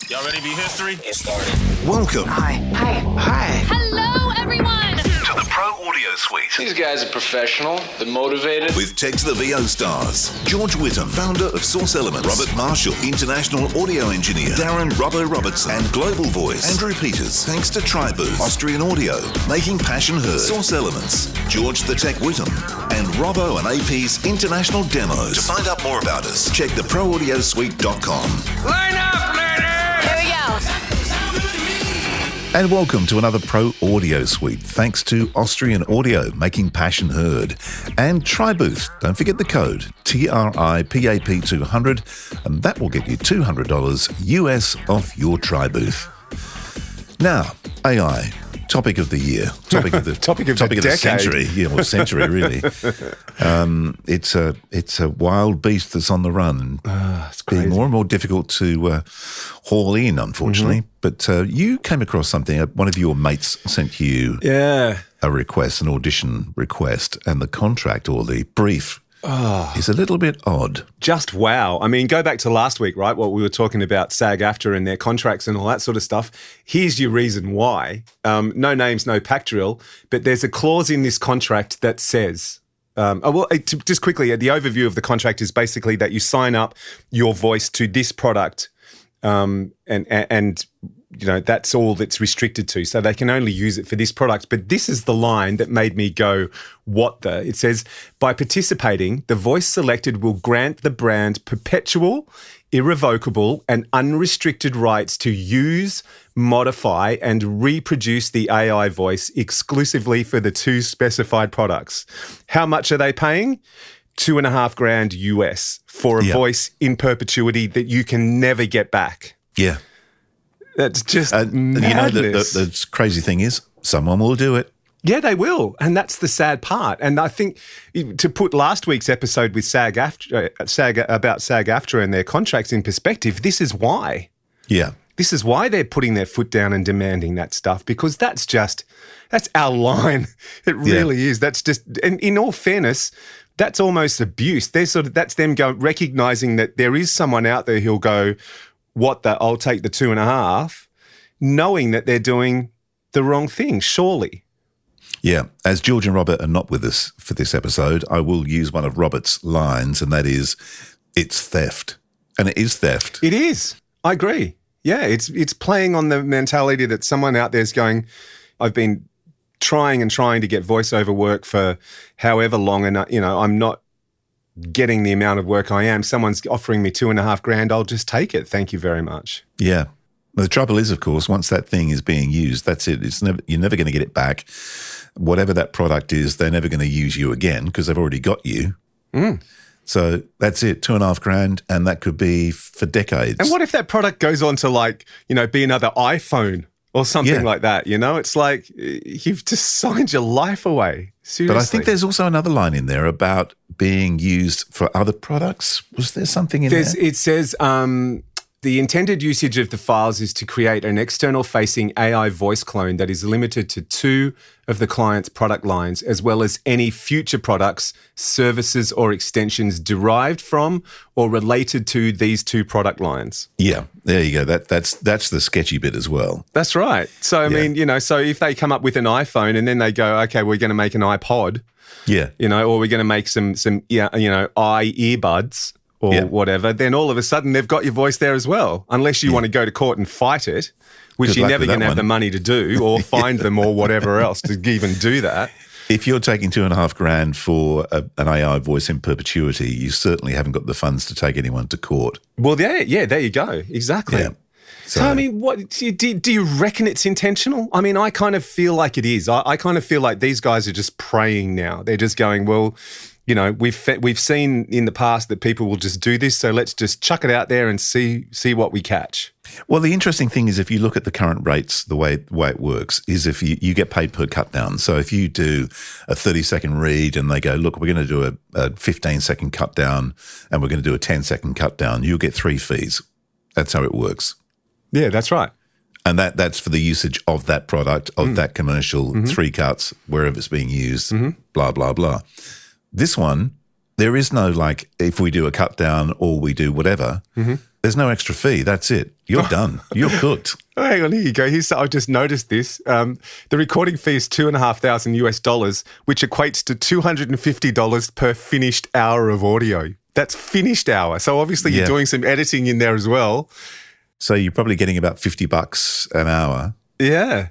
Y'all ready to be history? Get started. Welcome. Hi. Hello, everyone. To the Pro Audio Suite. These guys are professional. They're motivated. With Tech to the VO stars. George Whittam, founder of Source Elements. Robert Marshall, international audio engineer. Darren Robbo Robertson and global voice. Andrew Peters, thanks to Tribooth. Austrian Audio, making passion heard. Source Elements. George the Tech Whittam. And Robbo and AP's international demos. To find out more about us, check theproaudiosuite.com. Line up, ladies! Here we go. And welcome to another Pro Audio Suite, thanks to Austrian Audio, making passion heard, and Tribooth. Don't forget the code TRIPAP200, and that will get you $200 US off your Tribooth. Now, AI, topic of the year, topic of the century, or century really. It's a wild beast that's on the run, and it's being more and more difficult to haul in, unfortunately. But you came across something. One of your mates sent you a request, an audition request, and the contract or the brief is a little bit odd. Just wow. I mean, go back to last week, right? What we were talking about SAG-AFTRA and their contracts and all that sort of stuff. Here's your reason why. No names, no pack drill, but there's a clause in this contract that says, just quickly, the overview of the contract is basically that you sign up your voice to this product and you know, that's all that's restricted to. So they can only use it for this product. But this is the line that made me go, what the? It says, by participating, the voice selected will grant the brand perpetual, irrevocable, and unrestricted rights to use, modify, and reproduce the AI voice exclusively for the two specified products. How much are they paying? $2,500 US for a voice in perpetuity that you can never get back. Yeah. That's just madness. You know, the crazy thing is, someone will do it. Yeah, they will. And that's the sad part. And I think to put last week's episode with about SAG-AFTRA and their contracts in perspective, this is why. Yeah. This is why they're putting their foot down and demanding that stuff, because that's our line. It really is. That's just, and in all fairness, that's almost abuse. That's them recognizing that there is someone out there who'll go, I'll take the 2.5, knowing that they're doing the wrong thing, surely. Yeah. As George and Robert are not with us for this episode, I will use one of Robert's lines, and that is, it's theft. And it is theft. It is. I agree. Yeah, it's playing on the mentality that someone out there is going, I've been trying to get voiceover work for however long, and I'm not getting the amount of work I am. Someone's offering me $2,500. I'll just take it. Thank you very much. Yeah. Well, the trouble is, of course, once that thing is being used, that's it. You're never going to get it back. Whatever that product is, they're never going to use you again because they've already got you. So that's it, $2,500, and that could be for decades. And what if that product goes on to be another iPhone or something like that? It's like you've just signed your life away. Seriously. But I think there's also another line in there about being used for other products. Was there something in there? It says the intended usage of the files is to create an external-facing AI voice clone that is limited to 2 of the client's product lines, as well as any future products, services, or extensions derived from or related to these 2 product lines. Yeah, there you go. That's the sketchy bit as well. That's right. So, I mean, so if they come up with an iPhone and then they go, okay, we're going to make an iPod, or we're going to make some earbuds, or whatever, then all of a sudden they've got your voice there as well, unless you want to go to court and fight it, which you're never going to have the money to do, or find them or whatever else to even do that. If you're taking $2,500 for an AI voice in perpetuity, you certainly haven't got the funds to take anyone to court. Well, there you go. Exactly. Yeah. So, I mean, what do you reckon it's intentional? I mean, I kind of feel like it is. I kind of feel like these guys are just praying now. They're just going, well, we've seen in the past that people will just do this, so let's just chuck it out there and see what we catch. Well, the interesting thing is if you look at the current rates, the way it works is if you get paid per cut down. So if you do a 30-second read and they go, look, we're going to do a 15-second cut down and we're going to do a 10-second cut down, you'll get 3 fees. That's how it works. Yeah, that's right. And that's for the usage of that product, of that commercial, 3 cuts, wherever it's being used, blah, blah, blah. This one, There is no like, if we do a cut down or we do whatever, there's no extra fee. That's it. You're done. You're cooked. Oh, hang on, here you go. I've just noticed this. The recording fee is $2,500 which equates to $250 per finished hour of audio. That's finished hour. So obviously you're doing some editing in there as well. So you're probably getting about $50 an hour. Yeah.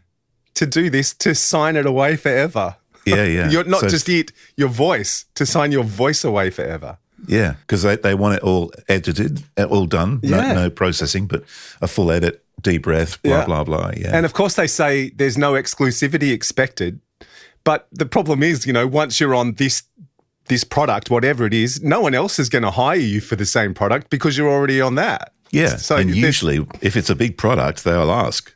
To do this, to sign it away forever. Yeah, yeah. You're not just your voice, to sign your voice away forever. Yeah, because they want it all edited, all done, no processing, but a full edit, deep breath, blah, blah, blah. Yeah. And of course they say there's no exclusivity expected, but the problem is, once you're on this product, whatever it is, no one else is going to hire you for the same product because you're already on that. Yeah, so and usually if it's a big product, they'll ask.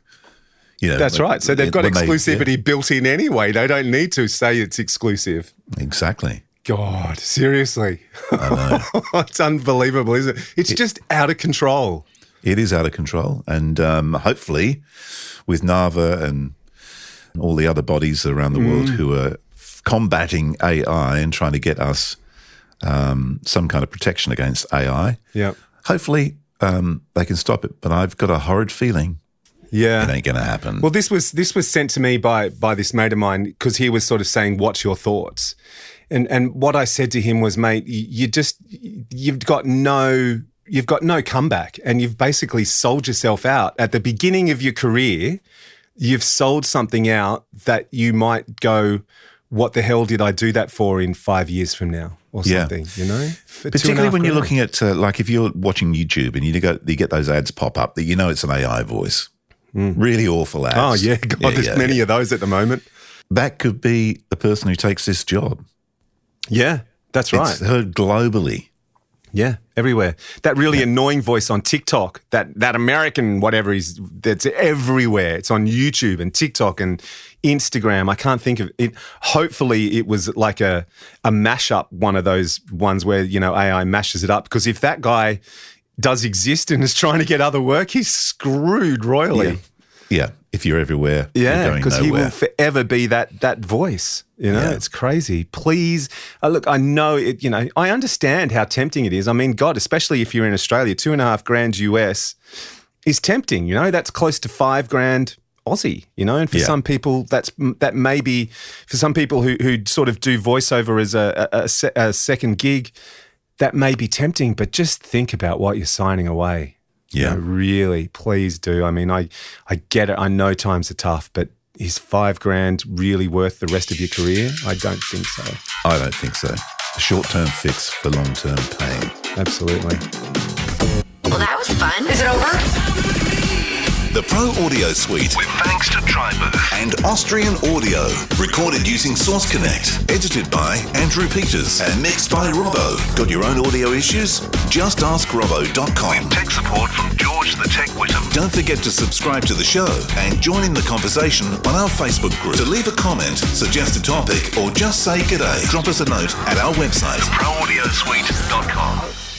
That's right. So they've got exclusivity built in anyway. They don't need to say it's exclusive. Exactly. God, seriously. I know. It's unbelievable, isn't it? It's just out of control. It is out of control. And hopefully with NAVA and all the other bodies around the world who are combating AI and trying to get us some kind of protection against AI, hopefully they can stop it. But I've got a horrid feeling it ain't going to happen. Well, this was sent to me by this mate of mine because he was sort of saying, what's your thoughts? And what I said to him was, mate, you've got no comeback, and you've basically sold yourself out. At the beginning of your career, you've sold something out that you might go, what the hell did I do that for in 5 years from now or something, Particularly when you're looking at, like if you're watching YouTube and you get those ads pop up that it's an AI voice. Really awful ads. Oh, yeah. God, there's many of those at the moment. That could be the person who takes this job. Yeah, that's right. It's heard globally. Yeah, everywhere. That really annoying voice on TikTok, that American whatever that's everywhere. It's on YouTube and TikTok and Instagram. I can't think of it. Hopefully it was like a mashup, one of those ones where, AI mashes it up. Because if that guy does exist and is trying to get other work, he's screwed royally. Yeah, if you're everywhere, yeah, because he will forever be that voice. It's crazy. Please, look, I know it. I understand how tempting it is. I mean, God, especially if you're in Australia, $2,500 US is tempting. That's close to $5,000 Aussie. And for some people, that may be for some people who sort of do voiceover as a second gig. That may be tempting, but just think about what you're signing away. Yeah. Really, please do. I mean, I get it. I know times are tough, but is $5,000 really worth the rest of your career? I don't think so. I don't think so. A short-term fix for long-term pain. Absolutely. Well, that was fun. Is it over? The Pro Audio Suite with thanks to Tribooth and Austrian Audio. Recorded using Source Connect. Edited by Andrew Peters and mixed by Robbo. Got your own audio issues? Just ask Robbo.com. With tech support from George the Tech Whittam. Don't forget to subscribe to the show and join in the conversation on our Facebook group. To leave a comment, suggest a topic, or just say g'day, drop us a note at our website, proaudiosuite.com.